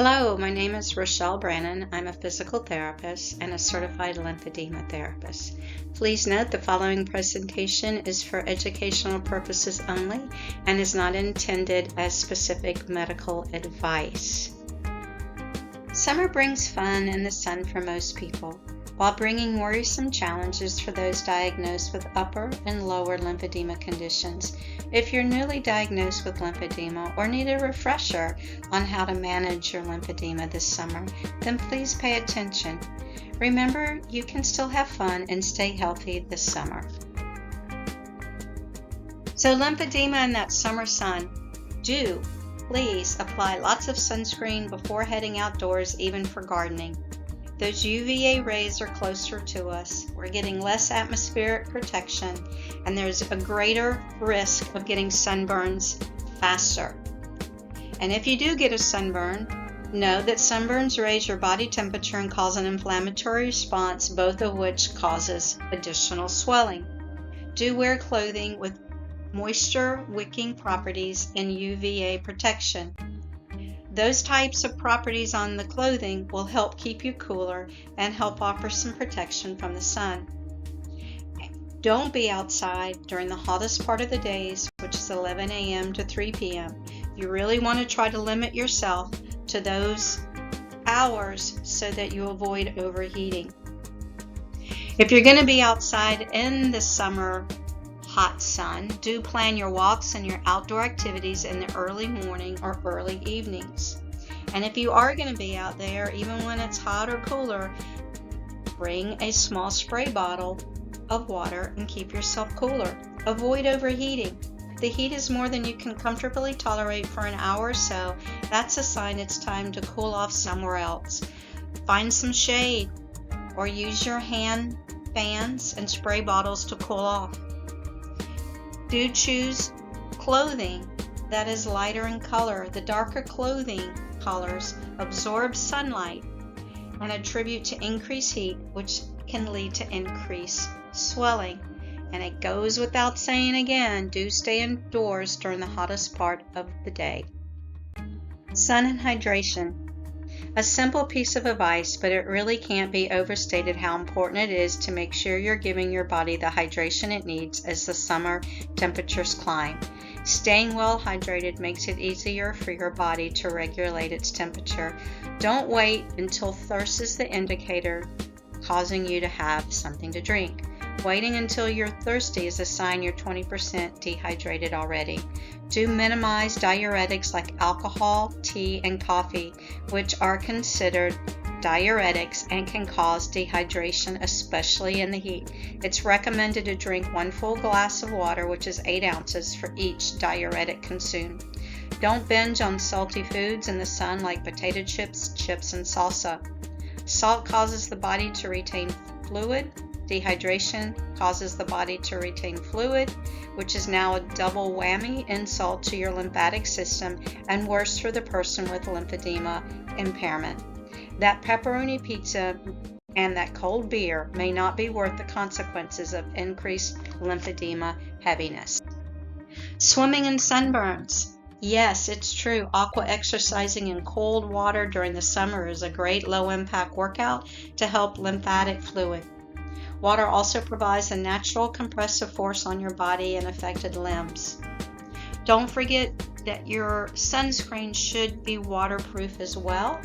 Hello, my name is Rochelle Brannan. I'm a physical therapist and a certified lymphedema therapist. Please note the following presentation is for educational purposes only and is not intended as specific medical advice. Summer brings fun and the sun for most people, while bringing worrisome challenges for those diagnosed with upper and lower lymphedema conditions. If you're newly diagnosed with lymphedema or need a refresher on how to manage your lymphedema this summer, then please pay attention. Remember, you can still have fun and stay healthy this summer. So lymphedema and that summer sun, please apply lots of sunscreen before heading outdoors, even for gardening. Those UVA rays are closer to us. We're getting less atmospheric protection, and there's a greater risk of getting sunburns faster. And if you do get a sunburn, know that sunburns raise your body temperature and cause an inflammatory response, both of which causes additional swelling. Do wear clothing with moisture wicking properties and UVA protection. Those types of properties on the clothing will help keep you cooler and help offer some protection from the sun. Don't be outside during the hottest part of the days, which is 11 a.m. to 3 p.m. You really want to try to limit yourself to those hours so that you avoid overheating. If you're going to be outside in the summer hot sun, do plan your walks and your outdoor activities in the early morning or early evenings. And if you are going to be out there, even when it's hot or cooler, bring a small spray bottle of water and keep yourself cooler. Avoid overheating. If the heat is more than you can comfortably tolerate for an hour or so, that's a sign it's time to cool off somewhere else. Find some shade or use your hand fans and spray bottles to cool off. Do choose clothing that is lighter in color. The darker clothing colors absorb sunlight and attribute to increased heat, which can lead to increased swelling. And it goes without saying again, do stay indoors during the hottest part of the day. Sun and hydration. A simple piece of advice, but it really can't be overstated how important it is to make sure you're giving your body the hydration it needs as the summer temperatures climb. Staying well hydrated makes it easier for your body to regulate its temperature. Don't wait until thirst is the indicator causing you to have something to drink. Waiting until you're thirsty is a sign you're 20% dehydrated already. Do minimize diuretics like alcohol, tea, and coffee, which are considered diuretics and can cause dehydration, especially in the heat. It's recommended to drink 1 full glass of water, which is 8 ounces, for each diuretic consumed. Don't binge on salty foods in the sun like potato chips, and salsa. Salt causes the body to retain fluid. Dehydration causes the body to retain fluid, which is now a double whammy insult to your lymphatic system and worse for the person with lymphedema impairment. That pepperoni pizza and that cold beer may not be worth the consequences of increased lymphedema heaviness. Swimming and sunburns. Yes, it's true. Aqua exercising in cold water during the summer is a great low-impact workout to help lymphatic fluid. Water also provides a natural compressive force on your body and affected limbs. Don't forget that your sunscreen should be waterproof as well.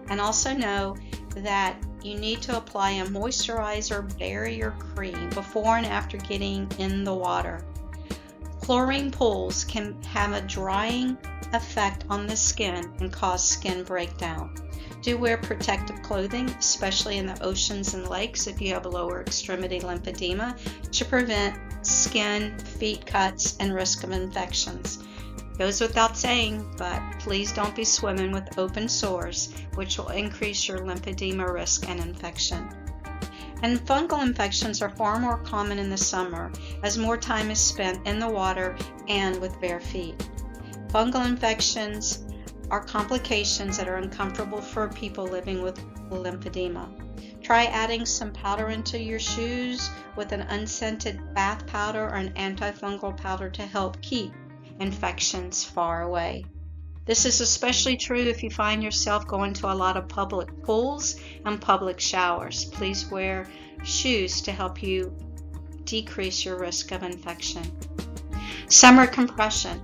And also know that you need to apply a moisturizer barrier cream before and after getting in the water. Chlorine pools can have a drying effect on the skin and cause skin breakdown. Do wear protective clothing, especially in the oceans and lakes if you have lower extremity lymphedema, to prevent skin, feet cuts, and risk of infections. Goes without saying, but please don't be swimming with open sores, which will increase your lymphedema risk and infection. And fungal infections are far more common in the summer as more time is spent in the water and with bare feet. Fungal infections are complications that are uncomfortable for people living with lymphedema. Try adding some powder into your shoes with an unscented bath powder or an antifungal powder to help keep infections far away. This is especially true if you find yourself going to a lot of public pools and public showers. Please wear shoes to help you decrease your risk of infection. Summer compression.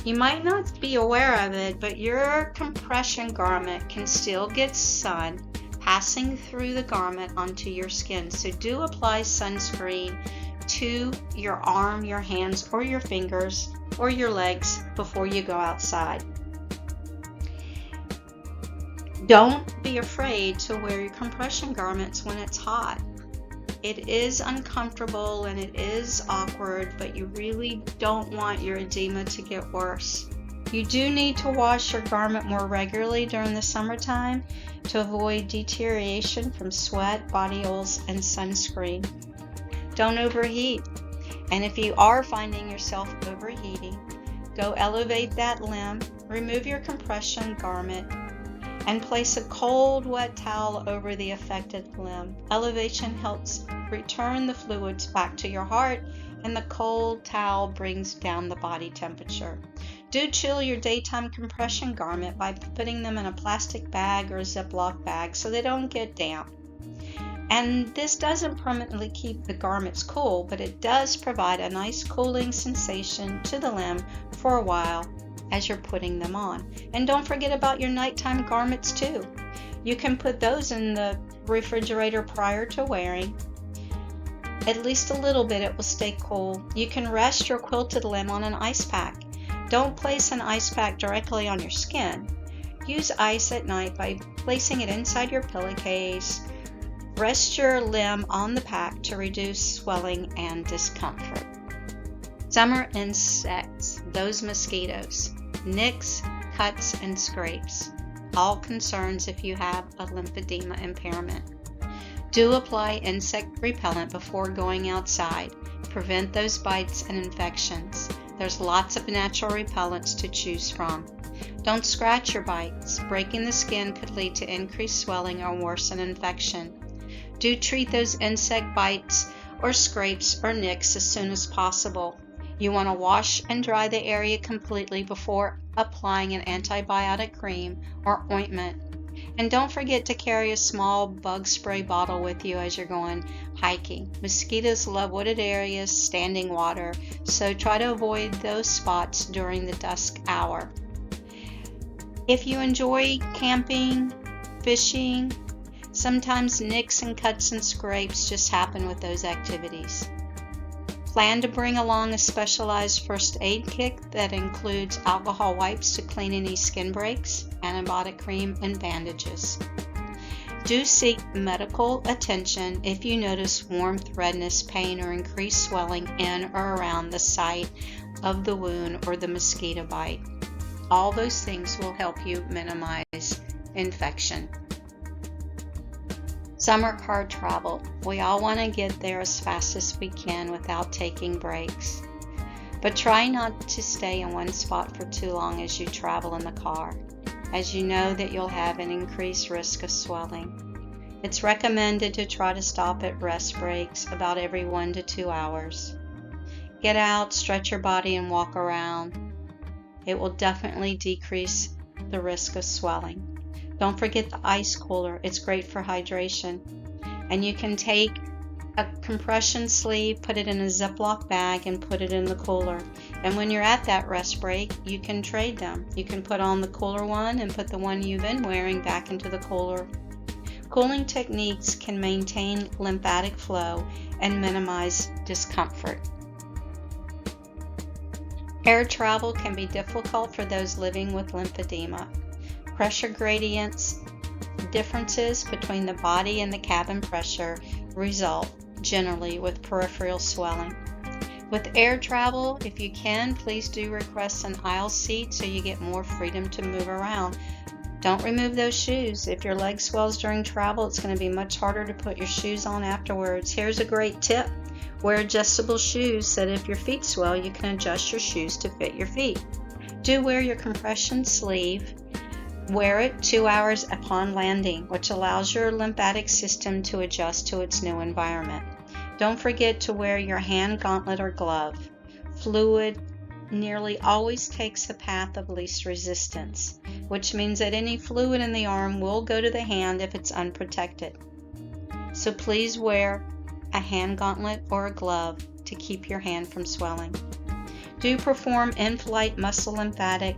You might not be aware of it, but your compression garment can still get sun passing through the garment onto your skin. So do apply sunscreen to your arm, your hands, or your fingers, or your legs before you go outside. Don't be afraid to wear your compression garments when it's hot. It is uncomfortable and it is awkward, but you really don't want your edema to get worse. You do need to wash your garment more regularly during the summertime to avoid deterioration from sweat, body oils, and sunscreen. Don't overheat. And if you are finding yourself overheating, go elevate that limb, remove your compression garment, and place a cold, wet towel over the affected limb. Elevation helps return the fluids back to your heart, and the cold towel brings down the body temperature. Do chill your daytime compression garment by putting them in a plastic bag or a Ziploc bag so they don't get damp. And this doesn't permanently keep the garments cool, but it does provide a nice cooling sensation to the limb for a while as you're putting them on. And don't forget about your nighttime garments too. You can put those in the refrigerator prior to wearing. At least a little bit, it will stay cool. You can rest your quilted limb on an ice pack. Don't place an ice pack directly on your skin. Use ice at night by placing it inside your pillowcase. Rest your limb on the pack to reduce swelling and discomfort. Summer insects, those mosquitoes, nicks, cuts, and scrapes, all concerns if you have a lymphedema impairment. Do apply insect repellent before going outside. Prevent those bites and infections. There's lots of natural repellents to choose from. Don't scratch your bites. Breaking the skin could lead to increased swelling or worsen infection. Do treat those insect bites or scrapes or nicks as soon as possible. You want to wash and dry the area completely before applying an antibiotic cream or ointment. And don't forget to carry a small bug spray bottle with you as you're going hiking. Mosquitoes love wooded areas, standing water, so try to avoid those spots during the dusk hour. If you enjoy camping, fishing, sometimes nicks and cuts and scrapes just happen with those activities. Plan to bring along a specialized first aid kit that includes alcohol wipes to clean any skin breaks, antibiotic cream, and bandages. Do seek medical attention if you notice warmth, redness, pain, or increased swelling in or around the site of the wound or the mosquito bite. All those things will help you minimize infection. Summer car travel. We all want to get there as fast as we can without taking breaks. But try not to stay in one spot for too long as you travel in the car, as you know that you'll have an increased risk of swelling. It's recommended to try to stop at rest breaks about every 1 to 2 hours. Get out, stretch your body, and walk around. It will definitely decrease the risk of swelling. Don't forget the ice cooler. It's great for hydration. And you can take a compression sleeve, put it in a Ziploc bag, and put it in the cooler. And when you're at that rest break, you can trade them. You can put on the cooler one and put the one you've been wearing back into the cooler. Cooling techniques can maintain lymphatic flow and minimize discomfort. Air travel can be difficult for those living with lymphedema. Pressure gradients, differences between the body and the cabin pressure result generally with peripheral swelling. With air travel, if you can, please do request an aisle seat so you get more freedom to move around. Don't remove those shoes. If your leg swells during travel, it's going to be much harder to put your shoes on afterwards. Here's a great tip. Wear adjustable shoes so that if your feet swell, you can adjust your shoes to fit your feet. Do wear your compression sleeve. Wear it 2 hours upon landing, which allows your lymphatic system to adjust to its new environment. Don't forget to wear your hand gauntlet or glove. Fluid nearly always takes the path of least resistance, which means that any fluid in the arm will go to the hand if it's unprotected. So please wear a hand gauntlet or a glove to keep your hand from swelling. Do perform in-flight muscle lymphatic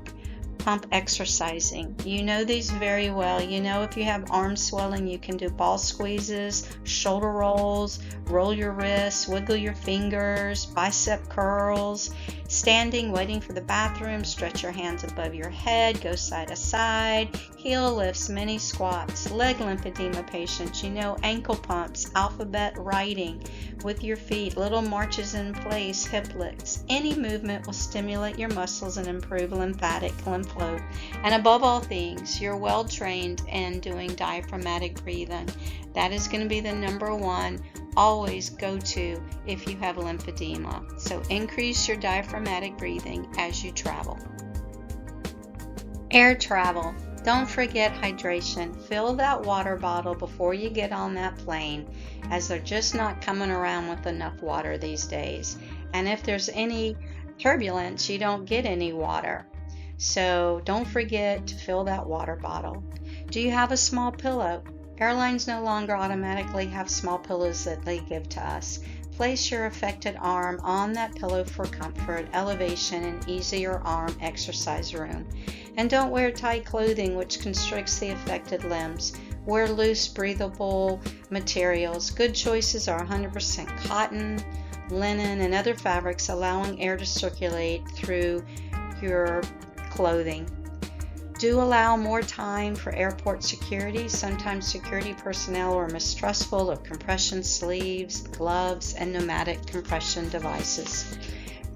pump exercising. You know these very well. You know if you have arm swelling, you can do ball squeezes, shoulder rolls, roll your wrists, wiggle your fingers, bicep curls, standing, waiting for the bathroom, stretch your hands above your head, go side to side, heel lifts, mini squats, leg lymphedema patients, you know ankle pumps, alphabet writing with your feet, little marches in place, hip lifts. Any movement will stimulate your muscles and improve lymphatic lymph flow. And above all things, you're well trained in doing diaphragmatic breathing. That is going to be the number one always go to if you have lymphedema. So increase your diaphragmatic breathing as you travel. Air travel. Don't forget hydration. Fill that water bottle before you get on that plane, as they're just not coming around with enough water these days. And if there's any turbulence, you don't get any water. So don't forget to fill that water bottle. Do you have a small pillow? Airlines no longer automatically have small pillows that they give to us. Place your affected arm on that pillow for comfort, elevation, and easier arm exercise room. And don't wear tight clothing which constricts the affected limbs. Wear loose, breathable materials. Good choices are 100% cotton, linen, and other fabrics, allowing air to circulate through your clothing. Do allow more time for airport security. Sometimes security personnel are mistrustful of compression sleeves, gloves, and pneumatic compression devices.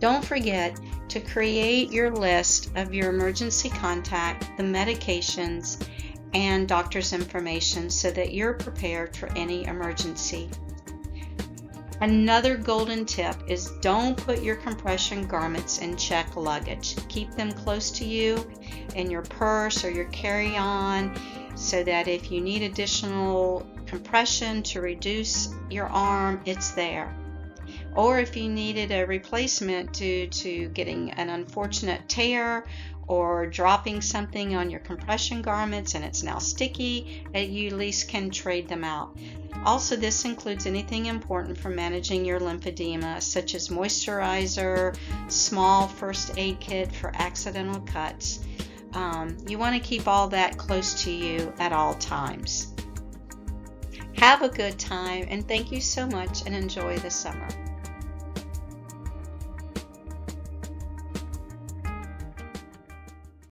Don't forget to create your list of your emergency contact, the medications, and doctor's information so that you're prepared for any emergency. Another golden tip is don't put your compression garments in checked luggage. Keep them close to you in your purse or your carry-on so that if you need additional compression to reduce your arm, it's there. Or if you needed a replacement due to getting an unfortunate tear or dropping something on your compression garments and it's now sticky, you at least can trade them out. Also, this includes anything important for managing your lymphedema, such as moisturizer, small first aid kit for accidental cuts. You want to keep all that close to you at all times. Have a good time, and thank you so much, and enjoy the summer.